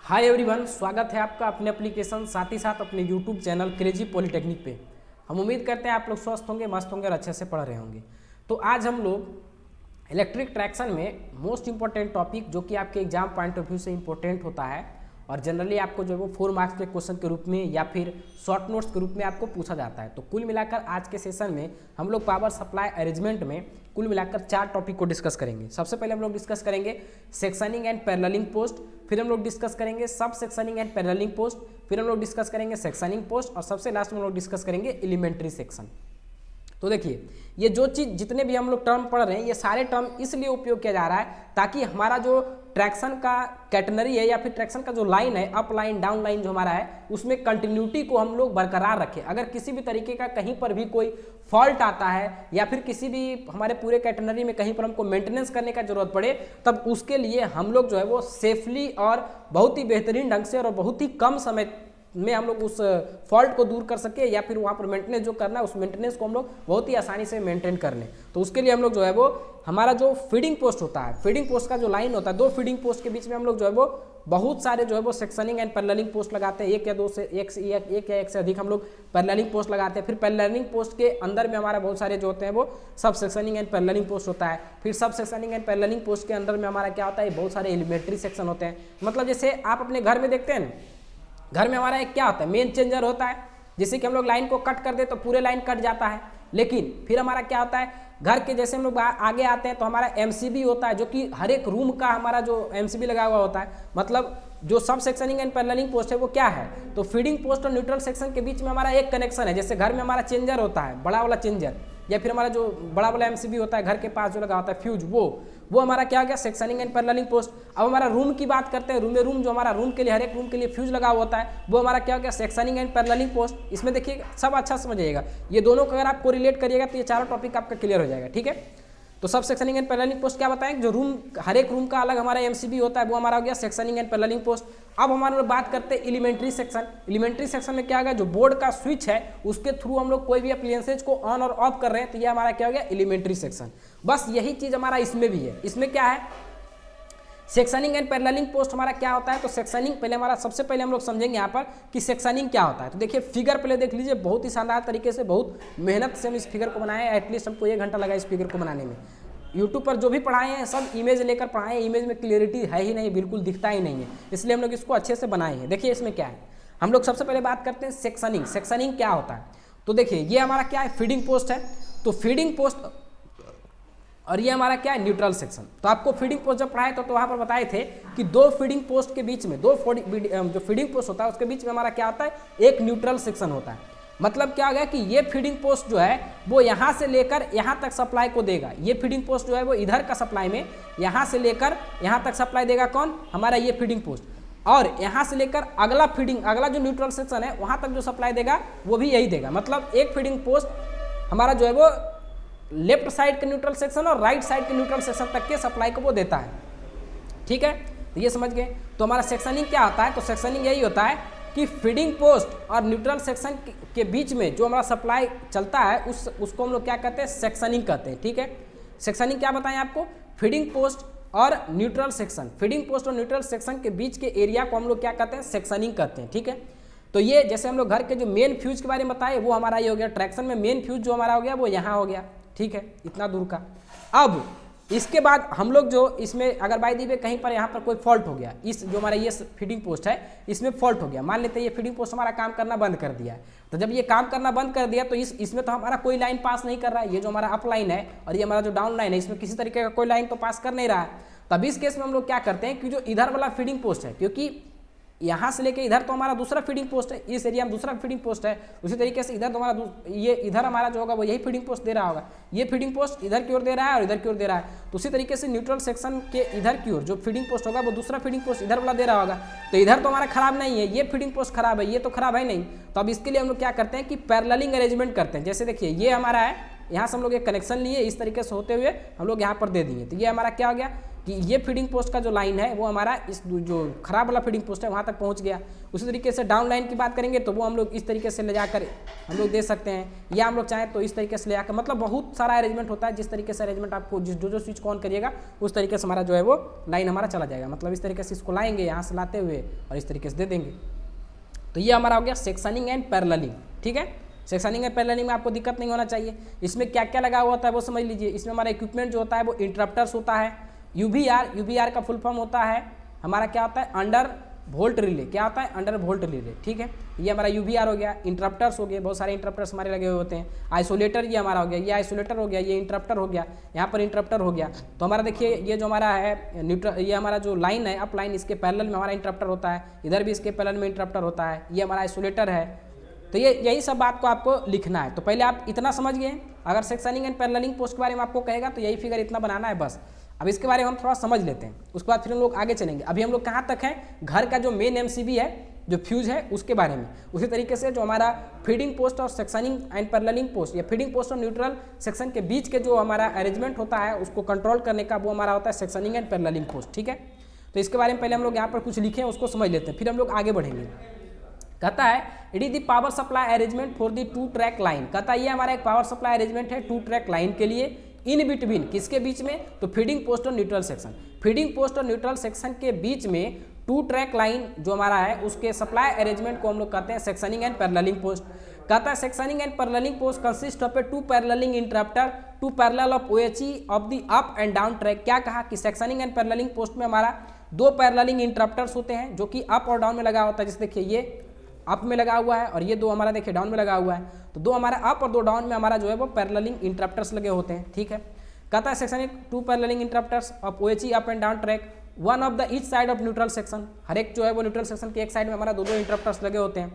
Hi everyone, स्वागत है आपका अपने एप्लीकेशन साथ ही साथ अपने यूट्यूब चैनल क्रेजी पॉलिटेक्निक पे। हम उम्मीद करते हैं आप लोग स्वस्थ होंगे, मस्त होंगे और अच्छे से पढ़ रहे होंगे। तो आज हम लोग इलेक्ट्रिक ट्रैक्शन में मोस्ट इंपॉर्टेंट टॉपिक जो कि आपके एग्जाम पॉइंट ऑफ व्यू से इंपॉर्टेंट होता है और जनरली आपको जो है वो 4 मार्क्स के क्वेश्चन के रूप में या फिर शॉर्ट नोट्स के रूप में आपको पूछा जाता है। तो कुल मिलाकर आज के सेशन में हम लोग पावर सप्लाई अरेंजमेंट में कुल मिलाकर 4 टॉपिक को डिस्कस करेंगे। सबसे पहले हम लोग डिस्कस करेंगे सेक्शनिंग एंड पैरेललिंग पोस्ट, फिर हम लोग डिस्कस करेंगे सब सेक्शनिंग एंड पैरेललिंग पोस्ट, फिर हम लोग डिस्कस करेंगे सेक्शनिंग पोस्ट और सबसे लास्ट में हम लोग डिस्कस करेंगे एलिमेंट्री सेक्शन। तो देखिए, ये जो चीज़ जितने भी हम लोग टर्म पढ़ रहे हैं ये सारे टर्म इसलिए उपयोग किया जा रहा है ताकि हमारा जो ट्रैक्शन का कैटनरी है या फिर ट्रैक्शन का जो लाइन है, अप लाइन डाउन लाइन जो हमारा है, उसमें कंटिन्यूटी को हम लोग बरकरार रखें। अगर किसी भी तरीके का कहीं पर भी कोई फॉल्ट आता है या फिर किसी भी हमारे पूरे कैटनरी में कहीं पर हमको मेंटेनेंस करने का जरूरत पड़े, तब उसके लिए हम लोग जो है वो सेफली और बहुत ही बेहतरीन ढंग से और बहुत ही कम समय में हम लोग उस फॉल्ट को दूर कर सके या फिर वहाँ पर मेंटेनेंस जो करना है उस मेंटेनेंस को हम लोग बहुत ही आसानी से मेंटेन कर लें। तो उसके लिए हम लोग जो है वो हमारा जो फीडिंग पोस्ट होता है, फीडिंग पोस्ट का जो लाइन होता है, 2 फीडिंग पोस्ट के बीच में हम लोग जो है वो बहुत सारे जो है वो सेक्शनिंग एंड पैरेललिंग पोस्ट लगाते हैं। एक या एक से अधिक हम लोग पैरेललिंग पोस्ट लगाते हैं। फिर पैरेललिंग पोस्ट के अंदर में हमारा बहुत सारे जो होते हैं वो सब सेक्शनिंग एंड पैरेललिंग पोस्ट होता है। फिर सब सेक्शनिंग एंड पैरेललिंग पोस्ट के अंदर में हमारा क्या होता है, बहुत सारे एलिमेंट्री सेक्शन होते हैं। मतलब जैसे आप अपने घर में देखते हैं ना, घर में हमारा एक क्या होता है, मेन चेंजर होता है। जैसे कि हम लोग लाइन को कट कर दे तो पूरे लाइन कट जाता है। लेकिन फिर हमारा क्या होता है, घर के जैसे हम लोग आगे आते हैं तो हमारा एमसीबी होता है जो कि हर एक रूम का हमारा जो एमसीबी लगा हुआ होता है। मतलब जो सब सेक्शनिंग एंड पैरेललिंग पोस्ट है वो क्या है, तो फीडिंग पोस्ट और न्यूट्रल सेक्शन के बीच में हमारा एक कनेक्शन है। जैसे घर में हमारा चेंजर होता है, बड़ा वाला चेंजर, या फिर हमारा जो बड़ा वाला एमसीबी होता है घर के पास जो लगा होता है फ्यूज, वो हमारा क्या हो गया, सेक्शनिंग एंड पैरेललिंग पोस्ट। अब हमारा रूम की बात करते हैं, रूम जो हमारा रूम के लिए हर एक रूम के लिए फ्यूज लगा हुआ होता है, वो हमारा क्या हो गया, सेक्शनिंग एंड पैरेललिंग पोस्ट। इसमें देखिए सब अच्छा समझिएगा, ये दोनों को अगर आप कोरिलेट करिएगा तो ये चारों टॉपिक आपका क्लियर हो जाएगा। ठीक है, तो सब सेक्शनिंग एंड पैरेललिंग पोस्ट क्या बताएं, जो रूम हर एक रूम का अलग हमारा एमसीबी होता है वो हमारा हो गया सेक्शनिंग एंड पैरेललिंग पोस्ट। अब हमारे लोग बात करते हैं एलिमेंट्री सेक्शन। एलिमेंट्री सेक्शन में क्या होगा, जो बोर्ड का स्विच है उसके थ्रू हम लोग कोई भी अप्लायंसेज को ऑन और ऑफ कर रहे हैं तो ये हमारा क्या हो गया, एलिमेंट्री सेक्शन। बस यही चीज हमारा इसमें भी है। इसमें क्या है, सेक्शनिंग एंड पैरेललिंग पोस्ट हमारा क्या होता है, तो सेक्शनिंग पहले हमारा सबसे पहले हम लोग समझेंगे यहाँ पर कि सेक्शनिंग क्या होता है। तो देखिए फिगर पहले देख लीजिए, बहुत ही शानदार तरीके से, बहुत मेहनत से हम इस फिगर को बनाए हैं। एटलीस्ट हमको 1 घंटा लगा इस फिगर को बनाने में। यूट्यूब पर जो भी पढ़ाए हैं सब इमेज लेकर पढ़ाए हैं, इमेज में क्लियरिटी है ही नहीं, बिल्कुल दिखता ही नहीं है, इसलिए हम लोग इसको अच्छे से बनाए हैं। देखिए इसमें क्या है, हम लोग सबसे पहले बात करते हैं सेक्शनिंग। सेक्शनिंग क्या होता है, तो देखिए ये हमारा क्या है, फीडिंग पोस्ट है। तो फीडिंग पोस्ट और ये हमारा क्या है, न्यूट्रल सेक्शन। तो आपको फीडिंग पोस्ट जब पढ़ाए तो वहाँ पर बताए थे कि 2 फीडिंग पोस्ट के बीच में, जो फीडिंग पोस्ट होता है उसके बीच में हमारा क्या होता है, एक न्यूट्रल सेक्शन होता है। मतलब क्या हो गया कि ये फीडिंग पोस्ट जो है वो यहाँ से लेकर यहाँ तक सप्लाई को देगा। ये फीडिंग पोस्ट जो है वो इधर का सप्लाई में यहाँ से लेकर यहाँ तक सप्लाई देगा कौन, हमारा ये फीडिंग पोस्ट। और यहाँ से लेकर अगला जो न्यूट्रल सेक्शन है वहाँ तक जो सप्लाई देगा वो भी यही देगा। मतलब एक फीडिंग पोस्ट हमारा जो है वो लेफ्ट साइड के न्यूट्रल सेक्शन और राइट साइड के न्यूट्रल सेक्शन तक के सप्लाई को वो देता है। ठीक है, तो ये समझ गए। तो हमारा सेक्शनिंग क्या होता है, तो सेक्शनिंग यही होता है कि फीडिंग पोस्ट और न्यूट्रल सेक्शन के बीच में जो हमारा सप्लाई चलता है उसको हम लोग क्या कहते हैं, सेक्शनिंग कहते हैं। ठीक है, सेक्शनिंग क्या बताएं आपको, फीडिंग पोस्ट और न्यूट्रल सेक्शन, फीडिंग पोस्ट और न्यूट्रल सेक्शन के बीच के एरिया को हम लोग क्या कहते हैं, सेक्शनिंग कहते हैं। ठीक है, तो ये जैसे हम लोग घर के जो मेन फ्यूज के बारे में बताए वो हमारा ये हो गया, ट्रैक्शन में मेन फ्यूज जो हमारा हो गया वो यहाँ हो गया। ठीक है, इतना दूर का। अब इसके बाद हम लोग जो इसमें अगर बाय दी वे कहीं पर यहाँ पर कोई फॉल्ट हो गया, इस जो हमारा ये फीडिंग पोस्ट है इसमें फॉल्ट हो गया, मान लेते हैं ये फीडिंग पोस्ट हमारा काम करना बंद कर दिया है। तो जब ये काम करना बंद कर दिया तो इसमें तो हमारा कोई लाइन पास नहीं कर रहा है। ये जो हमारा अप लाइन है और ये हमारा जो डाउन लाइन है इसमें किसी तरीके का कोई लाइन तो पास कर नहीं रहा है। तब इस केस में हम लोग क्या करते हैं कि जो इधर वाला फीडिंग पोस्ट है, क्योंकि यहाँ से लेके इधर तो हमारा दूसरा फीडिंग पोस्ट है, इस एरिया में दूसरा फीडिंग पोस्ट है, उसी तरीके से इधर तो हमारा ये इधर हमारा जो होगा वो यही फीडिंग पोस्ट दे रहा होगा। ये फीडिंग पोस्ट इधर की ओर दे रहा है और इधर की ओर दे रहा है। तो उसी तरीके से न्यूट्रल सेक्शन के इधर की ओर जो फीडिंग पोस्ट होगा वो दूसरा फीडिंग पोस्ट इधर वाला दे रहा होगा। तो इधर तो हमारा खराब नहीं है, ये फीडिंग पोस्ट खराब है, ये तो खराब है नहीं। तो अब इसके लिए हम लोग क्या करते हैं कि पैरेललिंग अरेंजमेंट करते हैं। जैसे देखिए ये हमारा है, यहाँ से हम लोग एक कनेक्शन लिए, इस तरीके से होते हुए हम लोग यहाँ पर दे दिए। तो ये हमारा क्या हो गया कि ये फीडिंग पोस्ट का जो लाइन है वो हमारा इस जो खराब वाला फीडिंग पोस्ट है वहाँ तक पहुँच गया। उसी तरीके से डाउन लाइन की बात करेंगे तो वो हम लोग इस तरीके से ले जाकर हम लोग दे सकते हैं, या हम लोग चाहें तो इस तरीके से ले जाकर, मतलब बहुत सारा अरेंजमेंट होता है। जिस तरीके से अरेंजमेंट आपको जो स्विच को ऑन करिएगा उस तरीके से हमारा जो है वो लाइन हमारा चला जाएगा। मतलब इस तरीके से इसको लाएंगे यहाँ से लाते हुए और इस तरीके से दे देंगे। तो ये हमारा हो गया सेक्शनिंग एंड पैरेललिंग। ठीक है, सेक्शनिंग एंड पैरेललिंग में आपको दिक्कत नहीं होना चाहिए। इसमें क्या क्या लगा हुआ होता है वो समझ लीजिए। इसमें हमारा इक्विपमेंट जो होता है वो इंटरप्टर्स होता है, यूबीआर का फुल फॉर्म होता है हमारा क्या होता है, अंडर वोल्ट रिले। क्या होता है, अंडर वोल्ट रिले। ठीक है, ये हमारा यूबीआर हो गया। इंटरप्टर्स हो गए, बहुत सारे इंटरप्टर्स हमारे लगे हुए होते हैं। आइसोलेटर ये हमारा हो गया, ये आइसोलेटर हो गया, ये इंटरप्टर हो गया, यहाँ पर इंटरप्टर हो गया। तो हमारा देखिए ये जो हमारा है न्यूट्रल, ये हमारा जो लाइन है अप लाइन, इसके पैरेलल में हमारा इंटरप्टर होता है, इधर भी इसके पैरेलल में इंटरप्टर होता है। ये हमारा आइसोलेटर है। तो ये यही सब बात को आपको लिखना है। तो पहले आप इतना समझ गए। अगर सेक्शनिंग एंड पैरेललिंग पोस्ट के बारे में आपको कहेगा तो यही फिगर इतना बनाना है बस। अब इसके बारे में हम थोड़ा समझ लेते हैं, उसके बाद फिर हम लोग आगे चलेंगे। अभी हम लोग कहाँ तक हैं, घर का जो मेन एमसीबी है, जो फ्यूज है, उसके बारे में। उसी तरीके से जो हमारा फीडिंग पोस्ट और सेक्शनिंग एंड पैरेललिंग पोस्ट, या फीडिंग पोस्ट और न्यूट्रल सेक्शन के बीच के जो हमारा अरेंजमेंट होता है उसको कंट्रोल करने का वो हमारा होता है सेक्शनिंग एंड पैरेललिंग पोस्ट। ठीक है, तो इसके बारे में पहले हम लोग यहाँ पर कुछ लिखे हैं उसको समझ लेते हैं, फिर हम लोग आगे बढ़ेंगे। कहता है it is the power supply arrangement for the 2 track line. कहता है ये हमारा एक पावर सप्लाई अरेंजमेंट है 2 ट्रैक लाइन के लिए। इन बिटवीन, किसके बीच में, तो फीडिंग पोस्ट और न्यूट्रल सेक्शन। फीडिंग पोस्ट और न्यूट्रल सेक्शन के बीच में 2 ट्रैक लाइन जो हमारा है उसके सप्लाई अरेंजमेंट को हम लोग कहते हैं सेक्शनिंग एंड पैरेललिंग पोस्ट। कहता है sectioning and paralleling post consist of a 2 paralleling interrupter, 2 parallel of OHE of the up and down track. क्या कहा कि सेक्शनिंग एंड पैरेललिंग पोस्ट में हमारा 2 पैरेललिंग इंटरप्टर्स होते हैं जो कि अप और डाउन में लगा होता है। जैसे देखिए ये अप में लगा हुआ है और ये 2 हमारा देखिए डाउन में लगा हुआ है। तो 2 हमारा अप और 2 डाउन में हमारा जो है वो पैरेललिंग इंटरप्टर्स लगे होते हैं। ठीक है, कहता है sectioning 2 paralleling interrupters of OHE up and down track, one of the each side of neutral section. हर एक जो है वो न्यूट्रल सेक्शन के एक साइड में हमारा 2 इंटरप्टर्स लगे होते हैं।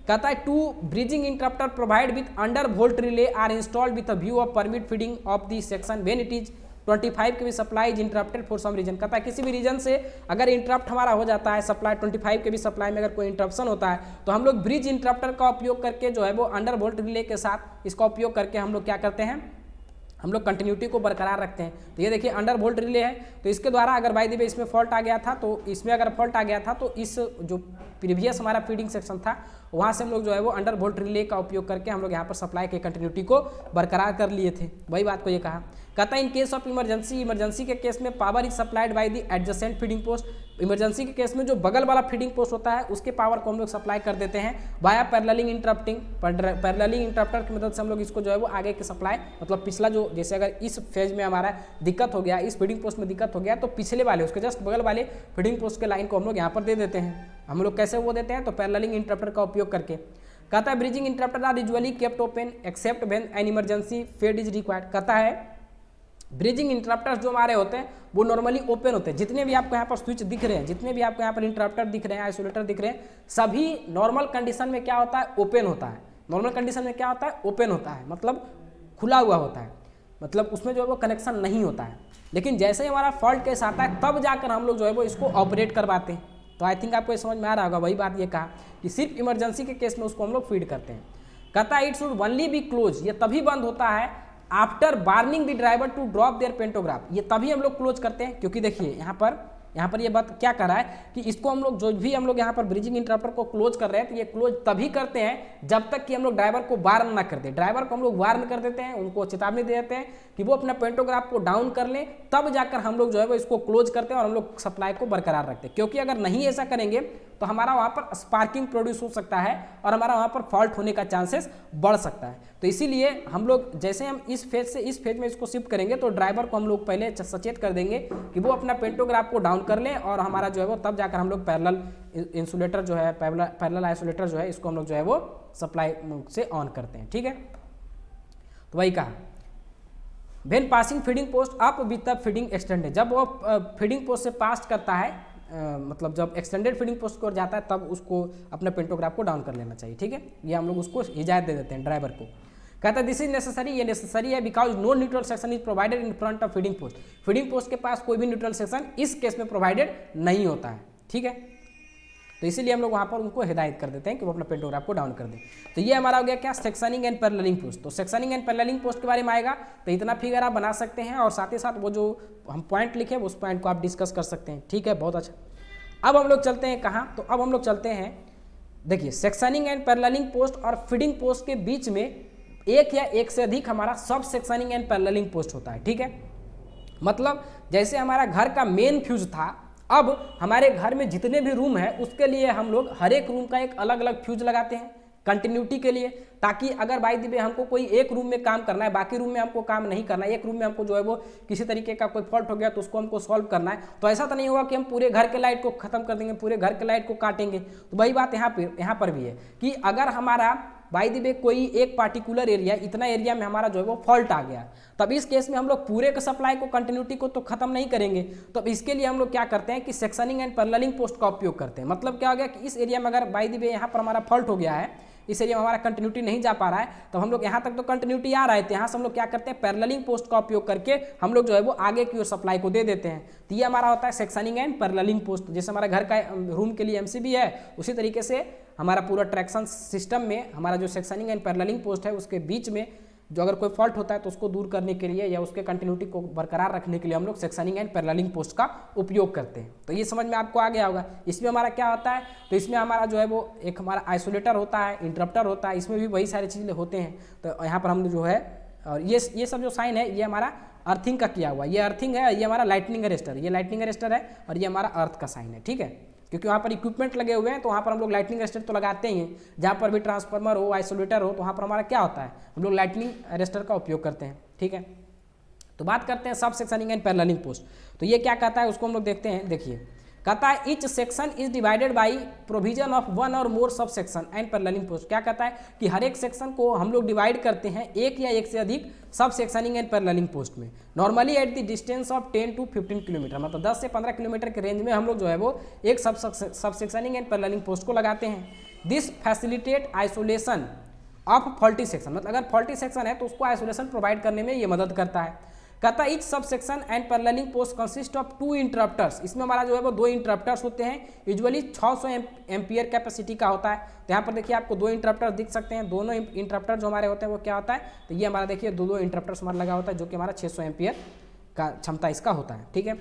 कहता है 2 bridging interrupter provide with under volt relay are installed with a view of permit feeding of the section when it is 25 K V supply is interrupted for some reason. कहता है किसी भी रीजन से अगर इंटरप्ट हमारा हो जाता है सप्लाई 25 के भी सप्लाई में अगर कोई इंटरप्शन होता है तो हम लोग ब्रिज इंटरप्टर का उपयोग करके जो है वो अंडर वोल्ट रिले के साथ इसका उपयोग करके हम लोग क्या करते हैं, हम लोग कंटिन्यूटी को बरकरार रखते हैं। तो ये देखिए अंडर वोल्ट रिले है, तो इसके द्वारा अगर बाय द वे इसमें फॉल्ट आ गया था तो इसमें अगर फॉल्ट आ गया था तो इस जो प्रीवियस हमारा फीडिंग सेक्शन था वहाँ से हम लोग जो है वो अंडर वोल्ट रिले का उपयोग करके हम लोग यहाँ पर सप्लाई के कंटिन्यूटी को बरकरार कर लिए थे। वही बात को ये कहा। कहता है इन केस ऑफ इमरजेंसी के केस में power is supplied by the adjacent feeding post. Emergency के केस में जो बगल वाला फीडिंग पोस्ट होता है उसके पावर को हम लोग सप्लाई कर देते हैं via paralleling interrupting. Paralleling interrupter की मदद से हम लोग इसको जो है वो आगे की सप्लाई, मतलब पिछला जो, जैसे अगर इस फेज में हमारा दिक्कत हो गया, इस फीडिंग पोस्ट में दिक्कत हो गया तो पिछले वाले उसके जस्ट बगल वाले फीडिंग पोस्ट के लाइन को हम लोग यहाँ पर दे देते हैं। हम लोग कैसे वो देते हैं, तो पैरेललिंग इंटरप्टर का उपयोग करके। कहता है bridging interrupter are usually kept open except when an emergency fed is required. कहता है ब्रिजिंग इंटरप्टर्स जो हमारे होते हैं वो नॉर्मली ओपन होते हैं। जितने भी आपको यहाँ पर स्विच दिख रहे हैं, जितने भी आपको यहाँ पर इंटरप्टर दिख रहे हैं, आइसोलेटर दिख रहे हैं, सभी नॉर्मल कंडीशन में क्या होता है, ओपन होता है। नॉर्मल कंडीशन में क्या होता है, ओपन होता है, मतलब खुला हुआ होता है, मतलब उसमें जो है वो कनेक्शन नहीं होता है। लेकिन जैसे ही हमारा फॉल्ट केस आता है तब जाकर हम लोग जो है वो इसको ऑपरेट करवाते हैं। तो आई थिंक आपको ये समझ में आ रहा होगा। वही बात ये कहा कि सिर्फ इमरजेंसी के केस में उसको हम लोग फीड करते हैं। कहता है it should only be close, ये तभी बंद होता है after warning the driver to drop their pantograph. ये तभी हम लोग क्लोज करते हैं क्योंकि देखिए यहाँ पर ये बात क्या कर रहा है कि इसको हम लोग जो भी हम लोग यहाँ पर ब्रिजिंग इंटरप्टर को क्लोज कर रहे हैं तो ये क्लोज तभी करते हैं जब तक कि हम लोग ड्राइवर को वार्न ना कर दे। ड्राइवर को हम लोग वार्न कर देते हैं, उनको चेतावनी दे देते हैं कि वो अपना पेंटोग्राफ को डाउन कर लें, तब जाकर हम लोग जो है वो इसको क्लोज करते हैं और हम लोग सप्लाई को बरकरार रखते हैं। क्योंकि अगर नहीं ऐसा करेंगे तो हमारा वहाँ पर स्पार्किंग प्रोड्यूस हो सकता है और हमारा वहाँ पर फॉल्ट होने का चांसेस बढ़ सकता है। तो इसीलिए हम लोग जैसे हम इस फेज से इस फेज में इसको शिफ्ट करेंगे तो ड्राइवर को हम लोग पहले सचेत कर देंगे कि वो अपना पेंटोग्राफ को डाउन कर लें और हमारा जो है वो तब जाकर हम लोग पैरेलल इंसुलेटर जो है, पैरेलल आइसोलेटर जो है, इसको हम लोग जो है वो सप्लाई से ऑन करते हैं। ठीक है, तो वही कहा when passing feeding post up with the feeding extended. जब वो फीडिंग पोस्ट से पास करता है, मतलब जब एक्सटेंडेड फीडिंग पोस्ट को जाता है तब उसको अपने पेंटोग्राफ को डाउन कर लेना चाहिए। ठीक है, ये हम लोग उसको हिदायत दे देते हैं ड्राइवर को। कहता है दिस इज नेसेसरी, ये नेसेसरी है because no neutral section is provided in front of feeding post. Feeding post के पास कोई भी न्यूट्रल सेक्शन इस केस में प्रोवाइडेड नहीं होता है। ठीक है, तो इसीलिए हम लोग वहाँ पर उनको हिदायत कर देते हैं कि वो अपना पेंटोग्राफ को डाउन कर दें। तो ये हमारा हो गया क्या, सेक्शनिंग एंड पैरेललिंग पोस्ट। तो सेक्शनिंग एंड पैरेललिंग पोस्ट के बारे में आएगा, तो इतना फिगर आप बना सकते हैं और साथ ही साथ वो जो हम पॉइंट लिखे उस पॉइंट को आप डिस्कस कर सकते हैं। ठीक है, बहुत अच्छा। अब हम लोग चलते हैं कहाँ, तो अब हम लोग चलते हैं, देखिए सेक्शनिंग एंड पैरेललिंग पोस्ट और फीडिंग पोस्ट के बीच में एक या एक से अधिक हमारा सब सेक्शनिंग एंड पैरेललिंग पोस्ट होता है। ठीक है, मतलब जैसे हमारा घर का मेन फ्यूज था, अब हमारे घर में जितने भी रूम है उसके लिए हम लोग हर एक रूम का एक अलग अलग फ्यूज लगाते हैं कंटिन्यूटी के लिए, ताकि अगर बाय द वे हमको कोई एक रूम में काम करना है, बाकी रूम में हमको काम नहीं करना है, एक रूम में हमको जो है वो किसी तरीके का कोई फॉल्ट हो गया तो उसको हमको सॉल्व करना है, तो ऐसा तो नहीं होगा कि हम पूरे घर के लाइट को खत्म कर देंगे, पूरे घर के लाइट को काटेंगे। तो वही बात यहाँ पर भी है कि अगर हमारा बाय द वे कोई एक पार्टिकुलर एरिया, इतना एरिया में हमारा जो है वो फॉल्ट आ गया, तब इस केस में हम लोग पूरे के सप्लाई को कंटिन्यूटी को तो खत्म नहीं करेंगे। तो अब इसके लिए हम लोग क्या करते हैं कि सेक्शनिंग एंड पैरेललिंग पोस्ट का उपयोग करते हैं। मतलब क्या हो गया कि इस एरिया में अगर बाय द वे यहाँ पर हमारा फॉल्ट हो गया है, इस एरिया में हमारा कंटिन्यूटी नहीं जा पा रहा है, तो हम लोग यहाँ तक तो कंटिन्यूटी आ रहा है, तो यहाँ से हम लोग क्या करते हैं, पैरेललिंग पोस्ट का उपयोग करके हम लोग जो है वो आगे की ओर सप्लाई को दे देते हैं। तो ये हमारा होता है सेक्शनिंग एंड पैरेललिंग पोस्ट। जैसे हमारा घर का रूम के लिए एमसीबी है, उसी तरीके से हमारा पूरा ट्रैक्शन सिस्टम में हमारा जो सेक्शनिंग एंड पैरेललिंग पोस्ट है उसके बीच में जो अगर कोई फॉल्ट होता है तो उसको दूर करने के लिए या उसके कंटिन्यूटी को बरकरार रखने के लिए हम लोग सेक्शनिंग एंड पैरेललिंग पोस्ट का उपयोग करते हैं। तो ये समझ में आपको आ गया होगा। इसमें हमारा क्या होता है, तो इसमें हमारा जो है वो एक हमारा आइसोलेटर होता है, इंटरप्टर होता है, इसमें भी वही सारी चीज़ें होते हैं। तो यहाँ पर हम जो है, और ये सब जो साइन है ये हमारा अर्थिंग का किया हुआ, ये अर्थिंग है, ये हमारा लाइटनिंग अरेस्टर, ये लाइटनिंग अरेस्टर है, और ये हमारा अर्थ का साइन है। ठीक है, क्योंकि वहाँ पर इक्विपमेंट लगे हुए हैं तो वहाँ पर हम लोग लाइटनिंग अरेस्टर तो लगाते ही हैं। जहाँ पर भी ट्रांसफार्मर हो, आइसोलेटर हो, तो वहाँ पर हमारा क्या होता है, हम लोग लाइटनिंग अरेस्टर का उपयोग करते हैं। ठीक है, तो बात करते हैं सब सेक्शनिंग एंड पैरेललिंग पोस्ट। तो ये क्या कहता है उसको हम लोग देखते हैं। देखिए, कहता है each section is divided by provision of one और मोर सब सेक्शन एंड पैरेललिंग पोस्ट। क्या कहता है कि हर एक सेक्शन को हम लोग डिवाइड करते हैं एक या एक से अधिक सब सेक्शनिंग एंड पैरेललिंग पोस्ट में, normally at the distance of 10 to 15 kilometre, मतलब 10 से 15 किलोमीटर के रेंज में हम लोग जो है वो एक सब सेक्शनिंग एंड पैरेललिंग पोस्ट को लगाते हैं। This facilitate isolation of faulty section, मतलब अगर फॉल्टी सेक्शन है तो उसको आइसोलेशन प्रोवाइड करने में ये मदद करता है। कहता है each sub section and paralleling post consist of 2 interrupters. इसमें हमारा जो है वो 2 इंटरप्टर्स होते हैं, यूजुअली 600 एम्पियर कैपेसिटी का होता है। तो यहाँ पर देखिए आपको 2 इंटरप्टर दिख सकते हैं। दोनों इंटरप्टर जो हमारे होते हैं वो क्या होता है, तो ये हमारा देखिए 2 इंटरप्टर्स हमारा लगा होता है जो कि हमारा 600 एम्पियर का क्षमता इसका होता है। ठीक है,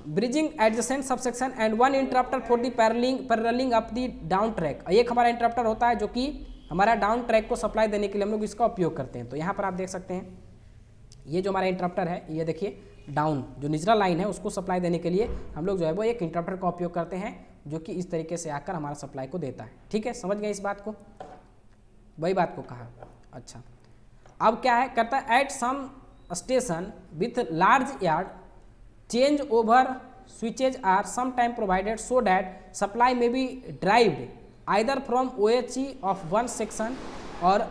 bridging adjacent subsection and 1 interrupter for the paralleling up the down track. एक हमारा इंटरप्टर होता है जो कि हमारा डाउन ट्रैक को सप्लाई देने के लिए हम लोग इसका उपयोग करते हैं। तो यहाँ पर आप देख सकते हैं ये जो हमारा इंटरप्टर है, ये देखिए डाउन जो निचला लाइन है उसको सप्लाई देने के लिए हम लोग जो है वो एक इंटरप्टर का उपयोग करते हैं जो कि इस तरीके से आकर हमारा सप्लाई को देता है। ठीक है, समझ गए इस बात को, वही बात को कहा। अच्छा, अब क्या है, कहता है at some station with large yard change over switches are some time provided so that supply may be derived either from OHE of one section or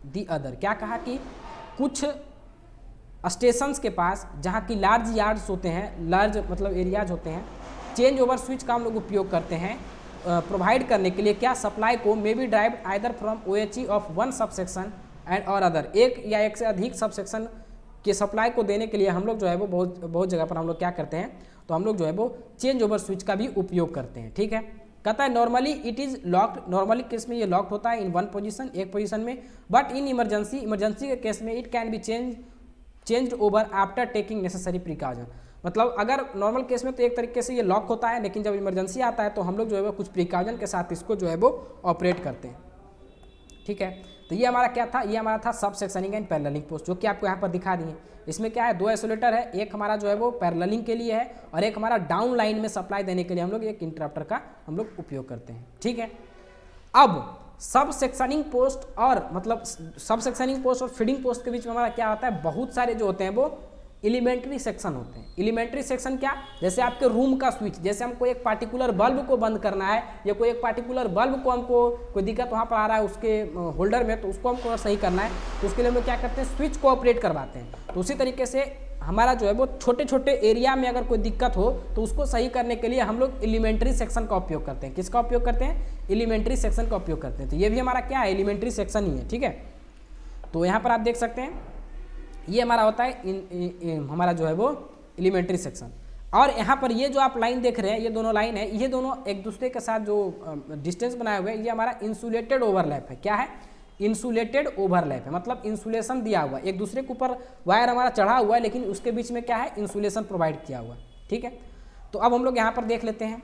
the other. क्या कहा कि कुछ स्टेशंस के पास जहाँ की लार्ज यार्ड्स होते हैं, large मतलब एरियाज होते हैं, चेंज ओवर स्विच का हम लोग उपयोग करते हैं प्रोवाइड करने के लिए क्या, सप्लाई को may be derived either from OHE of one सब सेक्शन एंड और अदर। एक या एक से अधिक सब सेक्शन के सप्लाई को देने के लिए हम लोग जो है वो बहुत जगह पर हम लोग क्या करते हैं, तो हम लोग जो है वो चेंज ओवर स्विच का भी उपयोग करते हैं। ठीक है, कहता है normally it is locked, normally case में ये लॉक्ड होता है इन वन पोजीशन, एक पोजीशन में, बट इन इमरजेंसी के केस में it can be changed over after taking necessary precaution. मतलब अगर नॉर्मल केस में तो एक तरीके से ये लॉक होता है, लेकिन जब इमरजेंसी आता है तो हम लोग जो है वो कुछ प्रिकॉशन के साथ इसको जो है वो ऑपरेट करते हैं। ठीक है, तो ये हमारा क्या था, ये हमारा था सब सेक्शनिंग एंड पैरेललिंग पोस्ट, जो कि आपको यहाँ पर दिखा दिए। इसमें क्या है, 2 आइसोलेटर है, एक हमारा जो है वो पैरेललिंग के लिए है और एक हमारा डाउन लाइन में सप्लाई देने के लिए हम लोग एक इंटरप्टर का हम लोग उपयोग करते हैं। ठीक है, अब सब सेक्शनिंग पोस्ट और मतलब सब सेक्शनिंग पोस्ट और फीडिंग पोस्ट के बीच में हमारा क्या होता है, बहुत सारे जो होते हैं वो एलिमेंट्री सेक्शन होते हैं। एलिमेंट्री सेक्शन क्या, जैसे आपके रूम का स्विच, जैसे हमको एक पार्टिकुलर बल्ब को बंद करना है या कोई एक पार्टिकुलर बल्ब को हमको कोई दिक्कत वहाँ पर आ रहा है उसके होल्डर में, तो उसको हमको सही करना है, तो उसके लिए हम लोग क्या करते हैं, स्विच को ऑपरेट करवाते हैं। तो उसी तरीके से हमारा जो है वो छोटे छोटे एरिया में अगर कोई दिक्कत हो तो उसको सही करने के लिए हम लोग एलिमेंट्री सेक्शन का उपयोग करते हैं। किसका उपयोग करते हैं, एलिमेंट्री सेक्शन का उपयोग करते हैं। तो ये भी हमारा क्या है, एलिमेंट्री सेक्शन ही है। ठीक है, तो यहाँ पर आप देख सकते हैं ये हमारा होता है हमारा जो है वो एलिमेंट्री सेक्शन। और यहाँ पर ये जो आप लाइन देख रहे हैं, ये दोनों लाइन है, ये दोनों एक दूसरे के साथ जो डिस्टेंस बनाए हुए हैं, ये हमारा इंसुलेटेड ओवरलैप है। क्या है? इंसुलेटेड ओवरलैप है, मतलब इंसुलेशन दिया हुआ है, एक दूसरे के ऊपर वायर हमारा चढ़ा हुआ है, लेकिन उसके बीच में क्या है? इंसुलेशन प्रोवाइड किया हुआ है। ठीक है, तो अब हम लोग यहाँ पर देख लेते हैं।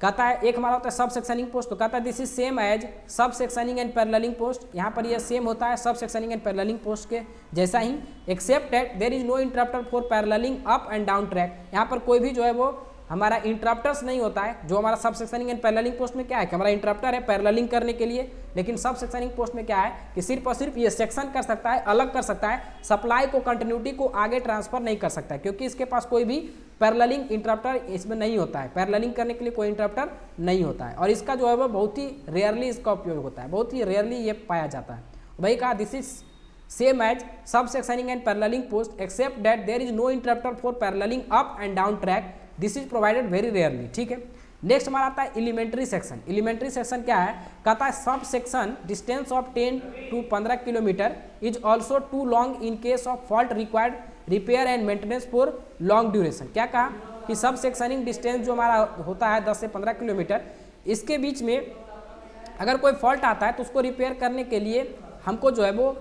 कहता है एक हमारा होता है सब सेक्शनिंग पोस्ट, तो कहता है this is same as sub sectioning and paralleling post. यहाँ पर ये सेम होता है सब सेक्शनिंग एंड पैरेललिंग पोस्ट के जैसा ही, except that there is no interrupter for paralleling up and down track. यहाँ पर कोई भी जो है वो हमारा इंटरप्टर्स नहीं होता है। जो हमारा सब सेक्शनिंग एंड पैरेललिंग पोस्ट में क्या है कि हमारा इंटरप्टर है पैरेललिंग करने के लिए, लेकिन सब सेक्शनिंग पोस्ट में क्या है कि सिर्फ और सिर्फ ये सेक्शन कर सकता है, अलग कर सकता है, सप्लाई को कंटिन्यूटी को आगे ट्रांसफर नहीं कर सकता है, क्योंकि इसके पास कोई भी पैरेललिंग इंटरप्टर इसमें नहीं होता है। पैरेललिंग करने के लिए कोई इंटरप्टर नहीं होता है, और इसका जो है वो बहुत ही रेयरली इसका उपयोग होता है, बहुत ही रेयरली ये पाया जाता है। वही कहा this is same as sub sectioning and paralleling post except that there is no interrupter for paralleling up and down track, this is provided very rarely. ठीक है, नेक्स्ट हमारा आता है एलिमेंट्री सेक्शन। एलिमेंट्री सेक्शन क्या है? कहता है sub section distance of 10 to 15 kilometre is also too long in case of fault required repair and maintenance for long duration. क्या कहा कि सब सेक्शनिंग डिस्टेंस जो हमारा होता है 10 से 15 किलोमीटर, इसके बीच में अगर कोई फॉल्ट आता है तो उसको रिपेयर करने के लिए हमको जो है वो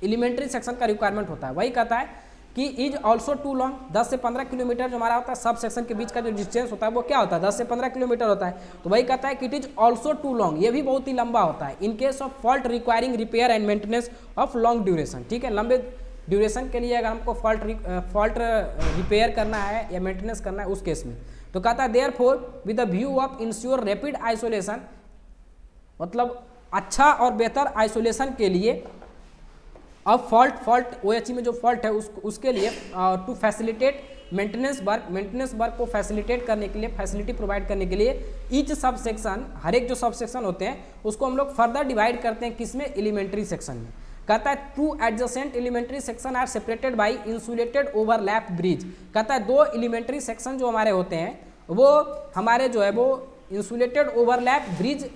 एलिमेंट्री सेक्शन का रिक्वायरमेंट होता है। वही कहता है कि इज ऑल्सो टू लॉन्ग, 10 से 15 किलोमीटर जो हमारा होता है सब सेक्शन के बीच का जो डिस्टेंस होता है वो क्या होता है? 10 से 15 किलोमीटर होता है। तो वही कहता है कि it is also too long, ये भी बहुत ही लंबा होता है, in case of fault requiring repair and maintenance of long duration. ठीक है, लंबे ड्यूरेशन के लिए अगर हमको फॉल्ट रिपेयर करना है या मेंटेनेंस करना है उस केस में, तो कहता है therefore with the view of ensure rapid isolation, मतलब अच्छा और बेहतर आइसोलेशन के लिए, अब फॉल्ट OHE में जो फॉल्ट है उसके लिए टू फैसिलिटेट मेंटेनेंस वर्क को फैसिलिटेट करने के लिए, फैसिलिटी प्रोवाइड करने के लिए ईच सब सेक्शन, हर एक जो सब सेक्शन होते हैं उसको हम लोग फर्दर डिवाइड करते हैं किसमें? एलिमेंट्री सेक्शन में। कहता है two adjacent elementary section are separated by insulated overlap bridge. कहता है दो एलिमेंट्री सेक्शन जो हमारे होते हैं वो हमारे जो है वो इंसुलेटेड ओवरलैप ब्रिज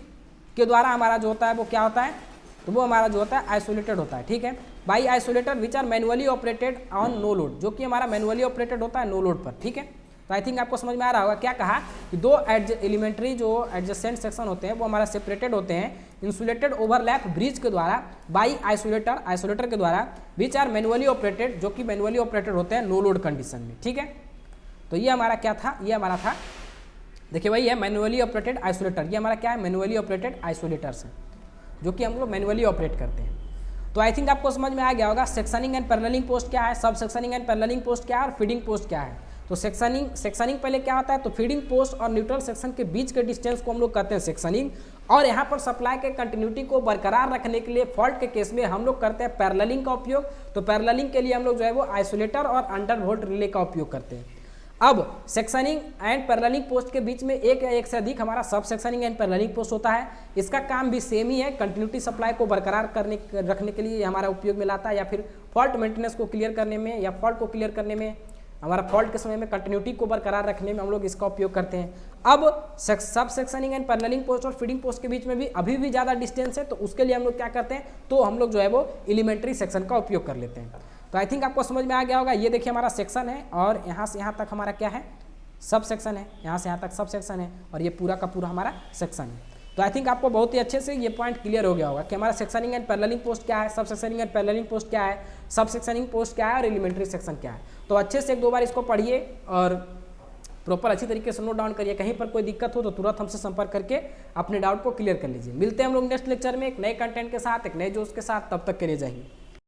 के द्वारा हमारा जो होता है वो क्या होता है? तो वो हमारा जो होता है आइसोलेटेड होता है। ठीक है, by isolator which are manually operated on no load, जो कि हमारा मैनुअली ऑपरेटेड होता है नो लोड पर। ठीक है, तो आई थिंक आपको समझ में आ रहा होगा क्या कहा कि दो एलिमेंट्री जो एडजेसेंट सेक्शन होते हैं वो हमारा सेपरेटेड होते हैं इंसुलेटेड ओवरलैप ब्रिज के द्वारा, बाई आइसोलेटर के द्वारा, विच आर मैनुअली ऑपरेटेड, जो कि मैनुअली ऑपरेटेड होते हैं नो लोड कंडीशन में। ठीक है, तो ये हमारा क्या था? ये हमारा था, देखिए वही है मैनुअली ऑपरेटेड आइसोलेटर। ये हमारा क्या है? मैनुअली ऑपरेटेड आइसोलेटर्स है, जो कि हम लोग मैनुअली ऑपरेट करते हैं। तो आई थिंक आपको समझ में आ गया होगा सेक्शनिंग एंड पैरेललिंग पोस्ट क्या है, सब सेक्शनिंग एंड पैरेललिंग पोस्ट क्या है, और फीडिंग पोस्ट क्या है। तो सेक्शनिंग पहले क्या होता है? तो फीडिंग पोस्ट और न्यूट्रल सेक्शन के बीच के डिस्टेंस को हम लोग कहते हैं सेक्शनिंग, और यहाँ पर सप्लाई के कंटिन्यूटी को बरकरार रखने के लिए फॉल्ट के केस में हम लोग करते हैं पैरेललिंग का उपयोग। तो पैरेललिंग के लिए हम लोग जो है वो आइसोलेटर और अंडर वोल्ट रिले का उपयोग करते हैं। अब सेक्शनिंग एंड पैरेललिंग पोस्ट के बीच में एक या एक से अधिक हमारा सब सेक्शनिंग एंड पैरेललिंग पोस्ट होता है। इसका काम भी सेम ही है, कंटिन्यूटी सप्लाई को बरकरार रखने के लिए हमारा उपयोग में लाता है, या फिर फॉल्ट मेंटेनेंस को क्लियर करने में, या फॉल्ट को क्लियर करने में, हमारा फॉल्ट के समय में कंटिन्यूटी को बरकरार रखने में हम लोग इसका उपयोग करते हैं। अब सब सेक्शनिंग एंड पैरेललिंग पोस्ट और फीडिंग पोस्ट के बीच में भी अभी भी ज़्यादा डिस्टेंस है, तो उसके लिए हम लोग क्या करते हैं? तो हम लोग जो है वो एलिमेंट्री सेक्शन का उपयोग कर लेते हैं। तो आई थिंक आपको समझ में आ गया होगा। ये देखिए हमारा सेक्शन है, और यहाँ से यहाँ तक हमारा क्या है? सब सेक्शन है, यहाँ से यहाँ तक सब सेक्शन है, और ये पूरा का पूरा हमारा सेक्शन है। तो आई थिंक आपको बहुत ही अच्छे से ये पॉइंट क्लियर हो गया होगा कि हमारा सेक्शनिंग एंड पैरेललिंग पोस्ट क्या है, सब सेक्शनिंग एंड पैरेललिंग पोस्ट क्या है, सब सेक्शनिंग पोस्ट क्या है, और एलिमेंट्री सेक्शन क्या है। तो अच्छे से एक दो बार इसको पढ़िए और प्रॉपर अच्छी तरीके से नोट डाउन करिए। कहीं पर कोई दिक्कत हो तो तुरंत हमसे संपर्क करके अपने डाउट को क्लियर कर लीजिए। मिलते हैं हम लोग नेक्स्ट लेक्चर में एक नए कंटेंट के साथ, एक नए जोश के साथ। तब तक के लिए जय हिंद।